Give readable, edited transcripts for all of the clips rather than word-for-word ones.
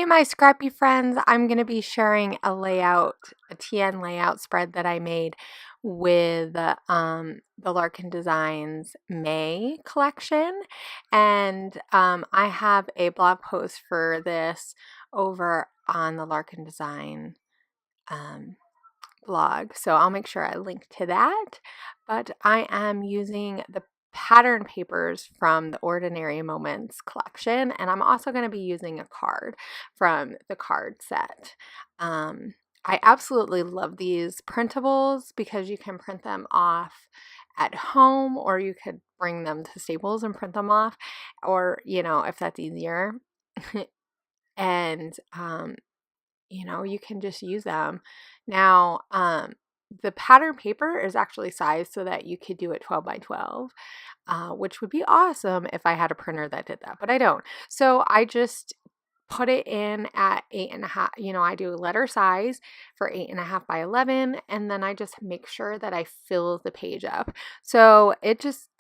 Hey, my scrappy friends, I'm going to be sharing a TN layout spread that I made with the Larkin Designs May collection. And I have a blog post for this over on the Larkin Design um, blog. So I'll make sure I link to that. But I am using the pattern papers from the Ordinary Moments collection, and I'm also going to be using a card from the card set. I absolutely love these printables because you can print them off at home, or you could bring them to Staples and print them off, or if that's easier. And you can just use them. Now, the pattern paper is actually sized so that you could do it 12 by 12, which would be awesome if I had a printer that did that, but I don't. So I just put it in at 8.5. I do letter size for 8.5 by 11, and then I just make sure that I fill the page up. So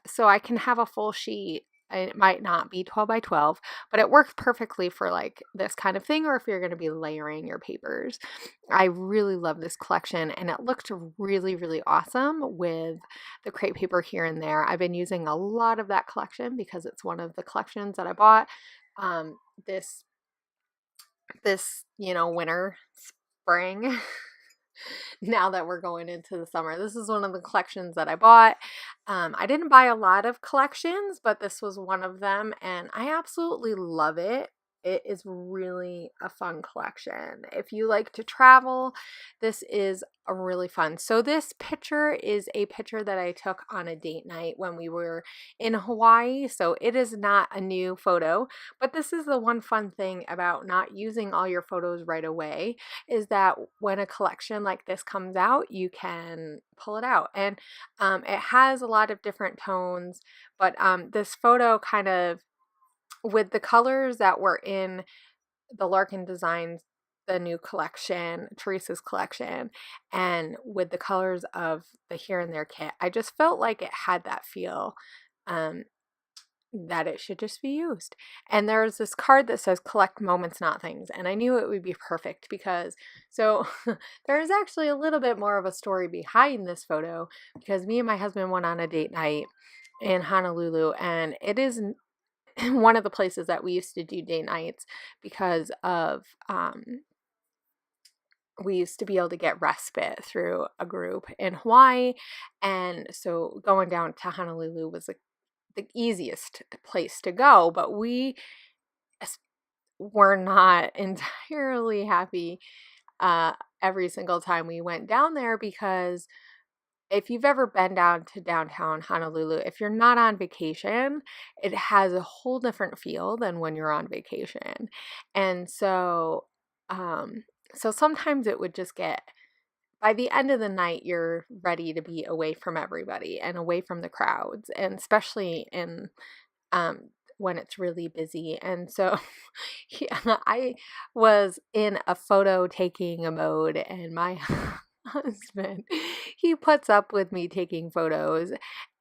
so I can have a full sheet. It might not be 12 by 12, but it works perfectly for like this kind of thing, or if you're going to be layering your papers. I really love this collection, and it looked really, really awesome with the crepe paper here and there. I've been using a lot of that collection because it's one of the collections that I bought this winter, spring. Now that we're going into the summer, this is one of the collections that I bought. I didn't buy a lot of collections, but this was one of them, and I absolutely love it. It is really a fun collection. If you like to travel, this is a really fun. So this picture is a picture that I took on a date night when we were in Hawaii. So it is not a new photo, but this is the one fun thing about not using all your photos right away, is that when a collection like this comes out, you can pull it out. And it has a lot of different tones, but this photo kind of, with the colors that were in the Larkin Designs, the new collection, Teresa's collection, and with the colors of the Here and There kit, I just felt like it had that feel, that it should just be used. And there's this card that says collect moments, not things. And I knew it would be perfect because, so there is actually a little bit more of a story behind this photo, because me and my husband went on a date night in Honolulu, and it is one of the places that we used to do date nights because of we used to be able to get respite through a group in Hawaii, and so going down to Honolulu was the easiest place to go, but we were not entirely happy every single time we went down there, because if you've ever been down to downtown Honolulu, if you're not on vacation, it has a whole different feel than when you're on vacation. And so, so sometimes it would just get, by the end of the night, you're ready to be away from everybody and away from the crowds, and especially in, when it's really busy. And so I was in a photo taking mode, and my husband, he puts up with me taking photos,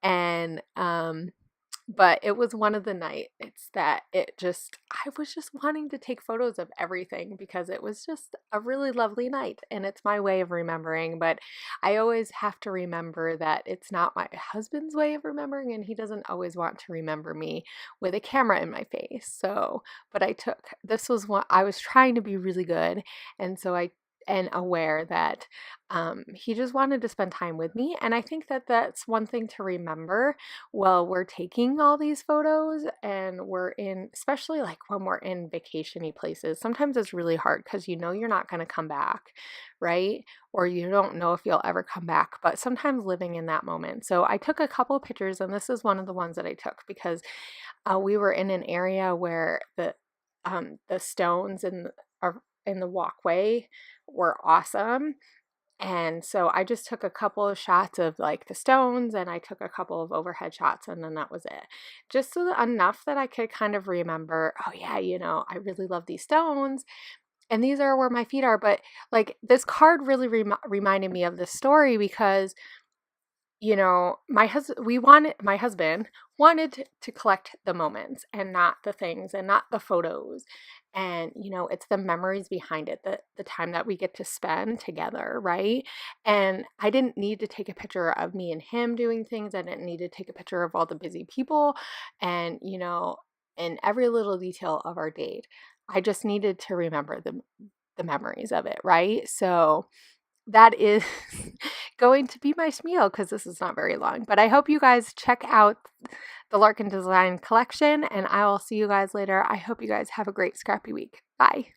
and but it was one of the nights that I was just wanting to take photos of everything because it was just a really lovely night, and it's my way of remembering. But I always have to remember that it's not my husband's way of remembering, and he doesn't always want to remember me with a camera in my face. So, but this was what I was trying to be really good, and so and aware that he just wanted to spend time with me. And I think that that's one thing to remember while we're taking all these photos, and especially like when we're in vacation-y places. Sometimes it's really hard because you're not going to come back, right? Or you don't know if you'll ever come back, but sometimes living in that moment. So I took a couple of pictures, and this is one of the ones that I took because we were in an area where the stones in the walkway were awesome. And so I just took a couple of shots of like the stones, and I took a couple of overhead shots, and then that was it. Just enough that I could kind of remember, oh yeah, I really love these stones, and these are where my feet are. But like this card really reminded me of this story because you know, my husband wanted to collect the moments and not the things and not the photos. And, you know, it's the memories behind it, the time that we get to spend together, right? And I didn't need to take a picture of me and him doing things. I didn't need to take a picture of all the busy people and, you know, and every little detail of our date. I just needed to remember the memories of it, right? So that is going to be my spiel because this is not very long. But I hope you guys check out the Larkin Design Collection, and I will see you guys later. I hope you guys have a great scrappy week. Bye.